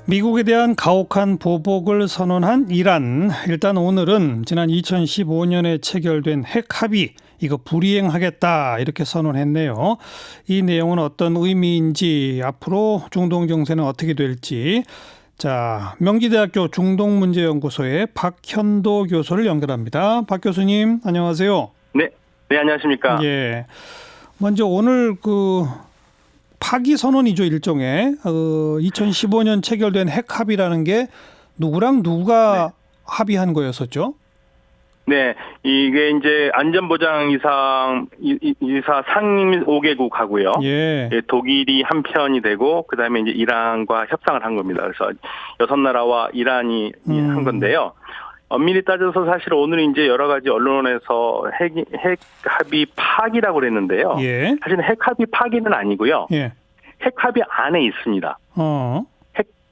미국에 대한 가혹한 보복을 선언한 이란. 일단 오늘은 지난 2015년에 체결된 핵 합의 이거 불이행하겠다 이렇게 선언했네요. 이 내용은 어떤 의미인지 앞으로 중동 정세는 어떻게 될지. 자, 명지대학교 중동문제연구소의 박현도 교수를 연결합니다. 박 교수님 안녕하세요. 네, 안녕하십니까. 예. 먼저 오늘 파기 선언이죠, 일종의. 2015년 체결된 핵 합의라는 게 누구랑 누가 합의한 거였었죠? 네, 이게 이제 안전보장이사 상임 5개국하고요. 예. 독일이 한 편이 되고 그다음에 이제 이란과 협상을 한 겁니다. 그래서 6나라와 이란이 한 건데요. 엄밀히 따져서 사실 오늘 이제 여러 가지 언론에서 핵 합의 파기라고 그랬는데요. 예. 사실은 핵 합의 파기는 아니고요. 예. 핵 합의 안에 있습니다.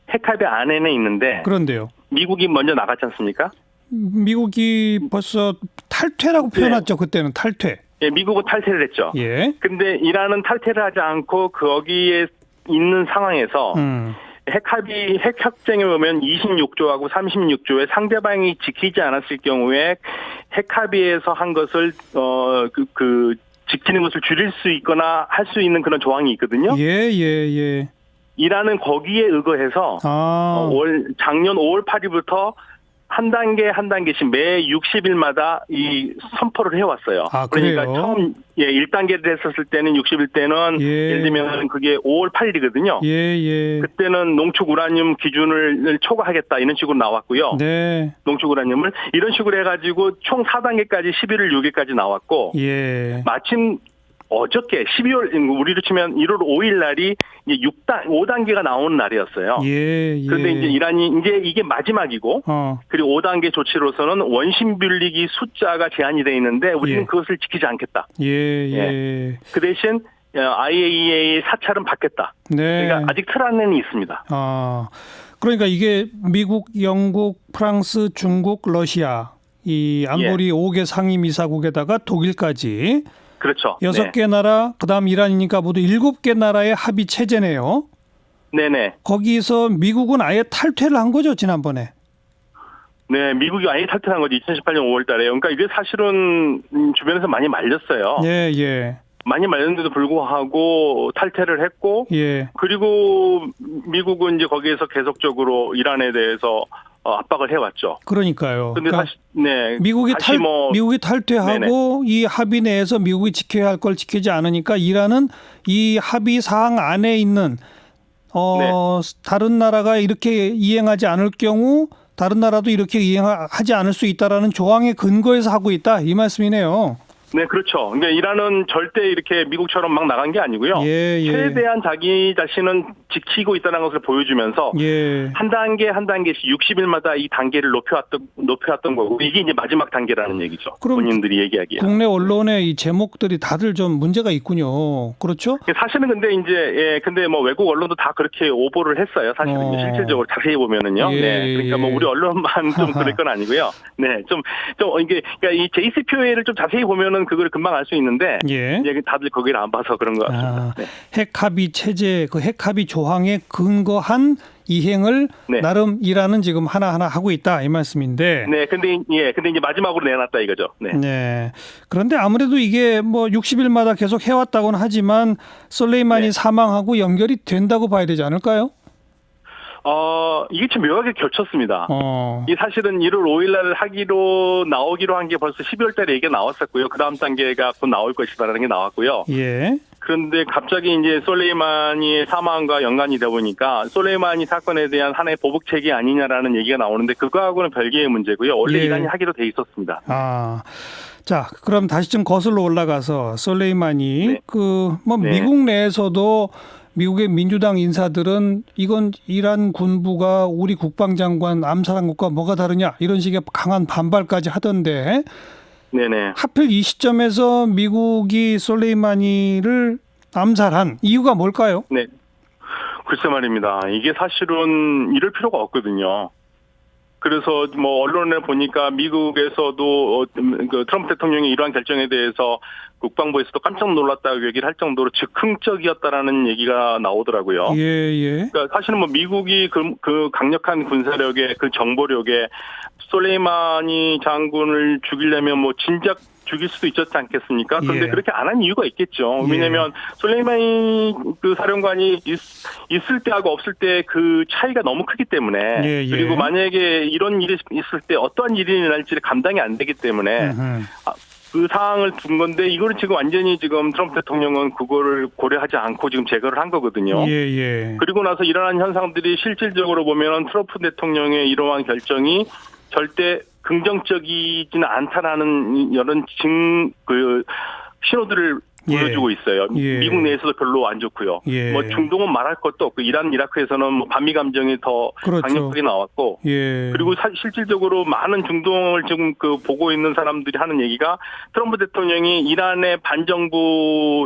핵 합의 안에는 있는데. 그런데요. 미국이 먼저 나갔지 않습니까? 미국이 벌써 탈퇴라고 표현했죠. 그때는 탈퇴. 예, 미국은 탈퇴를 했죠. 예. 근데 이란은 탈퇴를 하지 않고 거기에 있는 상황에서 핵 협정에 보면 26조하고 36조에 상대방이 지키지 않았을 경우에 핵 합의에서 한 것을 지키는 것을 줄일 수 있거나 할 수 있는 그런 조항이 있거든요. 예. 이란은 거기에 의거해서 작년 5월 8일부터 한 단계씩 매 60일마다 이 선포를 해왔어요. 그러니까 그래요? 처음 1단계를 했었을 때는 60일 때는 예를 들면 그게 5월 8일이거든요. 예. 그때는 농축 우라늄 기준을 초과하겠다 이런 식으로 나왔고요. 네. 농축 우라늄을 이런 식으로 해가지고 총 4단계까지 11월 6일까지 나왔고 예. 마침 어저께 12월 우리로 치면 1월 5일 날이 이제 5단계가 나오는 날이었어요. 예. 그런데 이제 이란이 이제 이게 마지막이고 그리고 5단계 조치로서는 원심 분리기 숫자가 제한이 돼 있는데 우리는 그것을 지키지 않겠다. 예. 그 대신 IAEA 사찰은 받겠다. 네. 그러니까 아직 틀 안에는 있습니다. 그러니까 이게 미국, 영국, 프랑스, 중국, 러시아 이 안보리 5개 상임이사국에다가 독일까지 그렇죠. 6개 나라, 그다음 이란이니까 모두 7개 나라의 합의 체제네요. 네네. 거기서 미국은 아예 탈퇴를 한 거죠, 지난번에. 네, 미국이 아예 탈퇴한 거죠. 2018년 5월 달에. 그러니까 이게 사실은 주변에서 많이 말렸어요. 예. 많이 말렸는데도 불구하고 탈퇴를 했고, 그리고 미국은 이제 거기에서 계속적으로 이란에 대해서 압박을 해왔죠. 그러니까요. 근데 사실 미국이 탈퇴하고 이 합의 내에서 미국이 지켜야 할 걸 지키지 않으니까 이란은 이 합의 사항 안에 있는 다른 나라가 이렇게 이행하지 않을 경우 다른 나라도 이렇게 이행하지 않을 수 있다라는 조항에 근거해서 하고 있다 이 말씀이네요. 네, 그렇죠. 그러니까 이란은 절대 이렇게 미국처럼 막 나간 게 아니고요. 최대한 자기 자신은 지키고 있다는 것을 보여주면서 한 단계씩 60일마다 이 단계를 높여왔던 거고 이게 이제 마지막 단계라는 얘기죠. 그럼 본인들이 얘기하기에. 국내 언론의 이 제목들이 다들 좀 문제가 있군요. 그렇죠? 사실은 근데 이제 근데 뭐 외국 언론도 다 그렇게 오보를 했어요. 사실은 실질적으로 자세히 보면은요. 그러니까 뭐 우리 언론만 좀 그럴 건 아니고요. 좀 이게 그러니까 이 JCPOA를 좀 자세히 보면은 그걸 금방 알 수 있는데 이제 다들 거기를 안 봐서 그런 것 같습니다. 핵 합의 체제, 그 핵 합의 조항에 근거한 이행을 나름 이란은 지금 하나하나 하고 있다 이 말씀인데. 근데 이제 마지막으로 내놨다 이거죠. 그런데 아무래도 이게 뭐 60일마다 계속 해왔다고는 하지만 솔레이마니 사망하고 연결이 된다고 봐야 되지 않을까요? 이게 좀 묘하게 겹쳤습니다. 이 사실은 1월 5일 날 나오기로 한 게 벌써 12월 달에 얘기가 나왔었고요. 그 다음 단계가 곧 나올 것이다라는 게 나왔고요. 그런데 갑자기 이제 솔레이마니의 사망과 연관이 되다 보니까 솔레이마니 사건에 대한 하나의 보복책이 아니냐라는 얘기가 나오는데 그거하고는 별개의 문제고요. 원래 이란이 하기로 돼 있었습니다. 자, 그럼 다시 좀 거슬러 올라가서 솔레이마니 미국 내에서도 미국의 민주당 인사들은 이건 이란 군부가 우리 국방장관 암살한 것과 뭐가 다르냐 이런 식의 강한 반발까지 하던데 하필 이 시점에서 미국이 솔레이마니를 암살한 이유가 뭘까요? 글쎄 말입니다. 이게 사실은 이럴 필요가 없거든요. 그래서 뭐 언론에 보니까 미국에서도 그 트럼프 대통령의 이러한 결정에 대해서 국방부에서도 깜짝 놀랐다고 얘기를 할 정도로 즉흥적이었다라는 얘기가 나오더라고요. 예. 그러니까 사실은 뭐 미국이 그 강력한 군사력에 그 정보력에 솔레이마니 장군을 죽이려면 뭐 진작 죽일 수도 있었지 않겠습니까? 그런데 그렇게 안 한 이유가 있겠죠. 왜냐하면 솔레이마니 그 사령관이 있을 때하고 없을 때 그 차이가 너무 크기 때문에 그리고 만약에 이런 일이 있을 때 어떠한 일이 일어날지를 감당이 안 되기 때문에 그 상황을 둔 건데 이거를 지금 완전히 지금 트럼프 대통령은 그거를 고려하지 않고 지금 제거를 한 거거든요. 그리고 나서 일어난 현상들이 실질적으로 보면 트럼프 대통령의 이러한 결정이 절대 긍정적이지는 않다라는 이런 신호들을 보여주고 있어요. 미국 내에서도 별로 안 좋고요. 뭐 중동은 말할 것도 없고 이란, 이라크에서는 뭐 반미 감정이 더 강력하게 나왔고 그리고 실질적으로 많은 중동을 지금 보고 있는 사람들이 하는 얘기가 트럼프 대통령이 이란의 반정부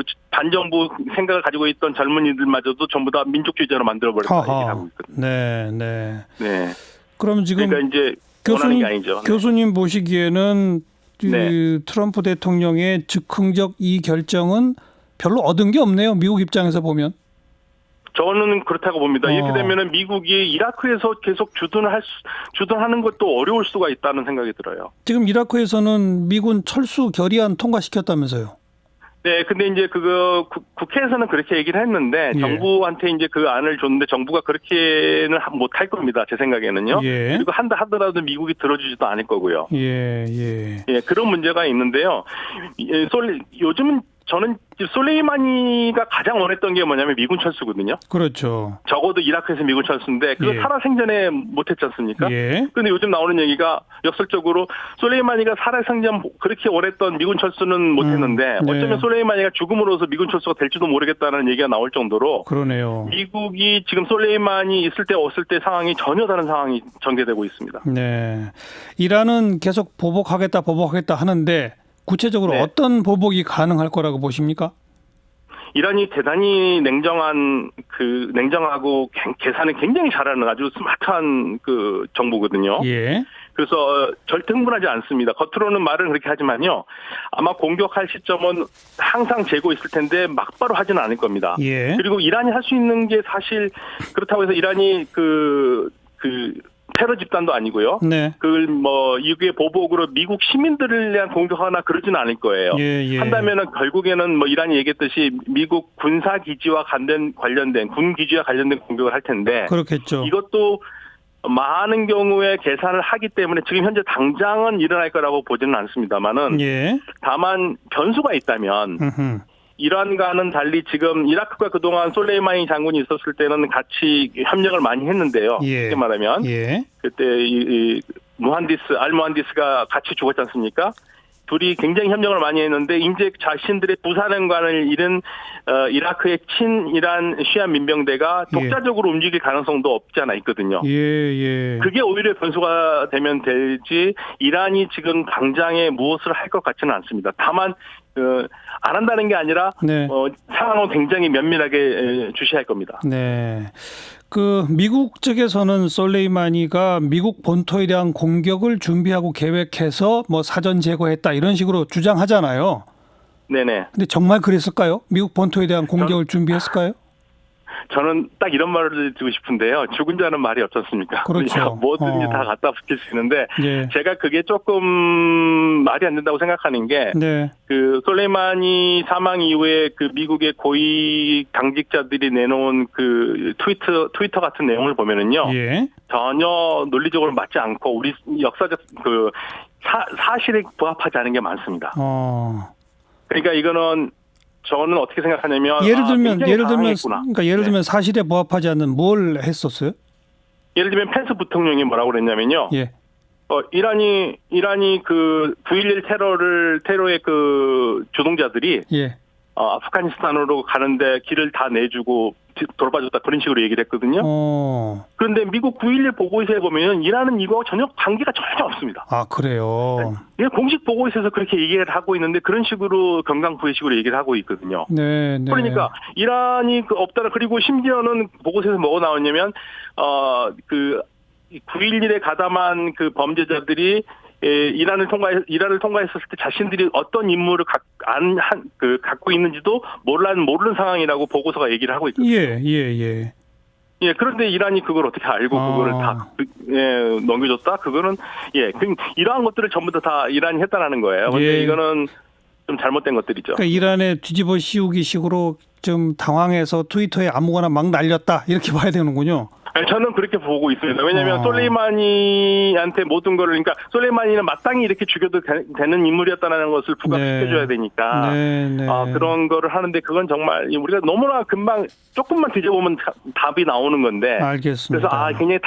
생각을 가지고 있던 젊은이들마저도 전부 다 민족주의자로 만들어버렸다 얘기를 하고 있거든요. 네. 그럼 지금 그러니까 이제 교수님 보시기에는 트럼프 대통령의 즉흥적 이 결정은 별로 얻은 게 없네요. 미국 입장에서 보면. 저는 그렇다고 봅니다. 이렇게 되면은 미국이 이라크에서 계속 주둔하는 것도 어려울 수가 있다는 생각이 들어요. 지금 이라크에서는 미군 철수 결의안 통과시켰다면서요. 네, 근데 이제 국회에서는 그렇게 얘기를 했는데 정부한테 이제 그 안을 줬는데 정부가 그렇게는 못할 겁니다. 제 생각에는요. 그리고 한다 하더라도 미국이 들어주지도 않을 거고요. 그런 문제가 있는데요. 요즘은 저는 솔레이마니가 가장 원했던 게 뭐냐면 미군 철수거든요. 그렇죠. 적어도 이라크에서 미군 철수인데 그거 살아생전에 못했지 않습니까? 그런데 요즘 나오는 얘기가 역설적으로 솔레이마니가 살아생전 그렇게 원했던 미군 철수는 못했는데 어쩌면 솔레이마니가 죽음으로써 미군 철수가 될지도 모르겠다는 얘기가 나올 정도로 그러네요. 미국이 지금 솔레이마니 있을 때 없을 때 상황이 전혀 다른 상황이 전개되고 있습니다. 이란은 계속 보복하겠다 하는데 구체적으로 어떤 보복이 가능할 거라고 보십니까? 이란이 대단히 냉정하고 계산을 굉장히 잘하는 아주 스마트한 정부거든요. 그래서 절대 흥분하지 않습니다. 겉으로는 말은 그렇게 하지만요. 아마 공격할 시점은 항상 재고 있을 텐데 막바로 하지는 않을 겁니다. 그리고 이란이 할 수 있는 게 사실 그렇다고 해서 이란이 테러 집단도 아니고요. 이게 보복으로 미국 시민들을 위한 공격하거나 그러지는 않을 거예요. 한다면은 결국에는 이란이 얘기했듯이 미국 군사 기지와 관련된 군 기지와 관련된 공격을 할 텐데. 그렇겠죠. 이것도 많은 경우에 계산을 하기 때문에 지금 현재 당장은 일어날 거라고 보지는 않습니다만은. 다만 변수가 있다면. 이란과는 달리 지금 이라크가 그동안 솔레이마니 장군이 있었을 때는 같이 협력을 많이 했는데요. 쉽게 말하면 그때 알무한디스가 같이 죽었지 않습니까? 둘이 굉장히 협력을 많이 했는데 이제 자신들의 부사령관을 잃은 이라크의 친이란 시아 민병대가 독자적으로 움직일 가능성도 없지 않아 있거든요. 그게 오히려 변수가 되면 되지 이란이 지금 당장에 무엇을 할 것 같지는 않습니다. 다만 안 한다는 게 아니라 상황을 굉장히 면밀하게 주시할 겁니다. 미국 측에서는 솔레이마니가 미국 본토에 대한 공격을 준비하고 계획해서 사전 제거했다 이런 식으로 주장하잖아요. 근데 정말 그랬을까요? 미국 본토에 대한 공격을 준비했을까요? 저는 딱 이런 말을 드리고 싶은데요. 죽은 자는 말이 없지 않습니까? 그렇죠. 뭐든지 다 갖다 붙일 수 있는데 제가 그게 조금 말이 안 된다고 생각하는 게 솔레이마니 사망 이후에 미국의 고위 당직자들이 내놓은 트위터 같은 내용을 보면은요. 전혀 논리적으로 맞지 않고 우리 역사적 사실에 부합하지 않은 게 많습니다. 그러니까 이거는 저는 어떻게 생각하냐면 예를 들면 사실에 부합하지 않는 뭘 했었어요? 예를 들면 펜스 부통령이 뭐라고 그랬냐면요. 이란이 9.11 테러의 주동자들이 아프가니스탄으로 가는데 길을 다 내주고 돌봐줬다 그런 식으로 얘기를 했거든요. 그런데 미국 9.11 보고서에 보면 이란은 이거하고 전혀 관계가 전혀 없습니다. 그래요? 공식 보고서에서 그렇게 얘기를 하고 있는데 그런 식으로 경강부회식으로 얘기를 하고 있거든요. 그러니까 이란이 없다는 그리고 심지어는 보고서에서 뭐가 나왔냐면 9.11에 가담한 그 범죄자들이 이란을 통과했었을 때 자신들이 어떤 임무를 갖고 있는지도 모르는 상황이라고 보고서가 얘기를 하고 있거든요. 예, 그런데 이란이 그걸 어떻게 알고 그거를 다 넘겨줬다? 그거는 이러한 것들을 전부 다 이란이 했다라는 거예요. 근데 이거는 좀 잘못된 것들이죠. 그러니까 이란의 뒤집어 씌우기식으로 좀 당황해서 트위터에 아무거나 막 날렸다 이렇게 봐야 되는군요. 저는 그렇게 보고 있습니다. 왜냐하면 솔레이마니한테 모든 거를 그러니까 솔레이마니는 마땅히 이렇게 죽여도 되는 인물이었다는 것을 부각시켜줘야 되니까 그런 거를 하는데 그건 정말 우리가 너무나 금방 조금만 뒤져보면 답이 나오는 건데. 알겠습니다. 그래서 굉장히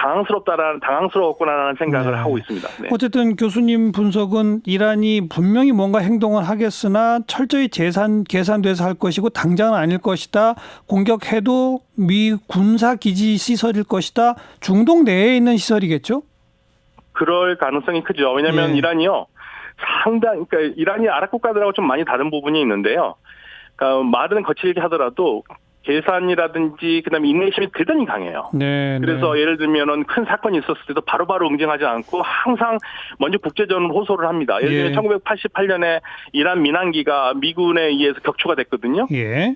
당황스러웠구나라는 생각을 하고 있습니다. 네. 어쨌든 교수님 분석은 이란이 분명히 뭔가 행동을 하겠으나 철저히 계산돼서 할 것이고 당장은 아닐 것이다. 공격해도 미 군사 기지 시설일 것이다. 중동 내에 있는 시설이겠죠? 그럴 가능성이 크죠. 왜냐하면 이란이요. 그러니까 이란이 아랍 국가들하고 좀 많이 다른 부분이 있는데요. 그러니까 말은 거칠게 하더라도 계산이라든지 그다음에 인내심이 대단히 강해요. 그래서 예를 들면은 큰 사건이 있었을 때도 바로바로 응징하지 않고 항상 먼저 국제전으로 호소를 합니다. 예를 들면 1988년에 이란 민항기가 미군에 의해서 격추가 됐거든요.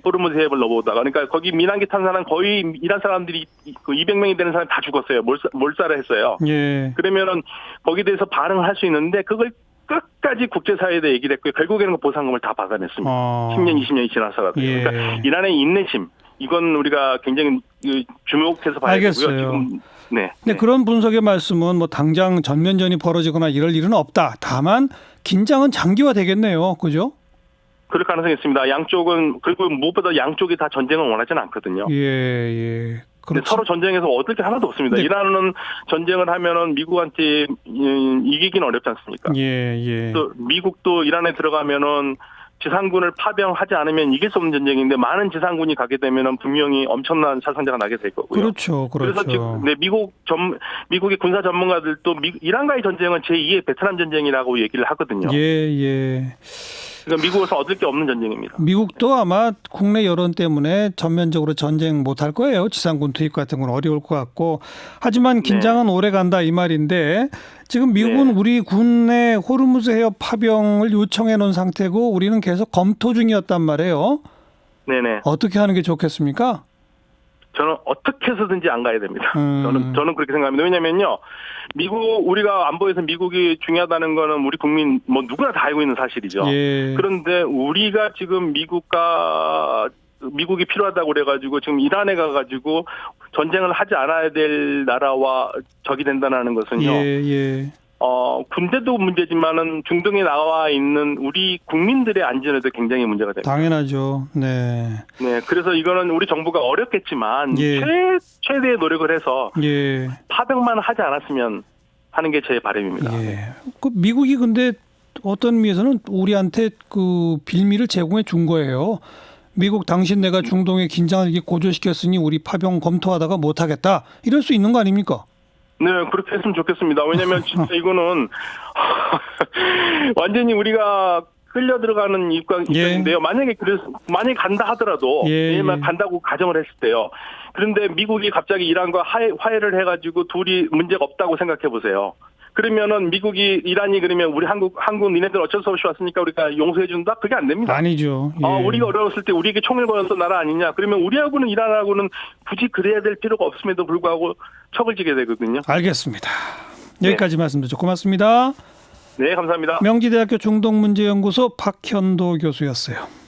호르무즈 해협을 넘어오다가 그러니까 거기 민항기 탄 사람 거의 이란 사람들이 200명이 되는 사람이 다 죽었어요. 몰살을 했어요. 그러면은 거기에 대해서 반응을 할 수 있는데 그걸 끝까지 국제사회에 대해 얘기를 했고요. 결국에는 그 보상금을 다 받아냈습니다. 10년, 20년이 지나서라도. 그러니까 이란의 인내심. 이건 우리가 굉장히 주목해서 봐야 되고요. 지금 네. 그런 분석의 말씀은 뭐 당장 전면전이 벌어지거나 이럴 일은 없다. 다만 긴장은 장기화되겠네요. 그죠? 그럴 가능성이 있습니다. 양쪽은 그리고 무엇보다 양쪽이 다 전쟁을 원하지는 않거든요. 서로 전쟁에서 얻을 게 하나도 없습니다. 이란은 전쟁을 하면은 미국한테 이기기는 어렵지 않습니까? 또 미국도 이란에 들어가면은 지상군을 파병하지 않으면 이길 수 없는 전쟁인데 많은 지상군이 가게 되면은 분명히 엄청난 살상자가 나게 될 거고요. 그렇죠. 그래서 지금 미국의 군사 전문가들도 이란과의 전쟁은 제2의 베트남 전쟁이라고 얘기를 하거든요. 그러니까 미국에서 얻을 게 없는 전쟁입니다. 미국도 아마 국내 여론 때문에 전면적으로 전쟁 못할 거예요. 지상군 투입 같은 건 어려울 것 같고. 하지만 긴장은 오래 간다 이 말인데 지금 미국은 우리 군의 호르무즈 해협 파병을 요청해 놓은 상태고 우리는 계속 검토 중이었단 말이에요. 어떻게 하는 게 좋겠습니까? 저는 어떻게 해서든지 안 가야 됩니다. 저는 그렇게 생각합니다. 왜냐면요. 우리가 안보에서 미국이 중요하다는 거는 우리 국민, 누구나 다 알고 있는 사실이죠. 그런데 우리가 지금 미국이 필요하다고 그래가지고 지금 이란에 가가지고 전쟁을 하지 않아야 될 나라와 적이 된다는 것은요. 군대도 문제지만은 중동에 나와 있는 우리 국민들의 안전에도 굉장히 문제가 됩니다. 당연하죠. 그래서 이거는 우리 정부가 어렵겠지만 최대의 노력을 해서 파병만 하지 않았으면 하는 게 제 바람입니다. 그 미국이 근데 어떤 의미에서는 우리한테 그 빌미를 제공해 준 거예요. 미국 당신 내가 중동의 긴장을 이렇게 고조시켰으니 우리 파병 검토하다가 못하겠다. 이럴 수 있는 거 아닙니까? 그렇게 했으면 좋겠습니다. 왜냐하면 진짜 이거는 완전히 우리가 끌려 들어가는 입장인데요. 만약에 간다 하더라도 간다고 가정을 했을 때요. 그런데 미국이 갑자기 이란과 화해를 해가지고 둘이 문제가 없다고 생각해 보세요. 그러면은 이란이 그러면 우리 한국 니네들 어쩔 수 없이 왔으니까 우리가 용서해 준다? 그게 안 됩니다. 아니죠. 우리가 어려웠을 때 우리에게 총을 걸었던 나라 아니냐? 그러면 우리하고는 이란하고는 굳이 그래야 될 필요가 없음에도 불구하고 척을 지게 되거든요. 알겠습니다. 여기까지 말씀 드리죠. 고맙습니다. 네, 감사합니다. 명지대학교 중동문제연구소 박현도 교수였어요.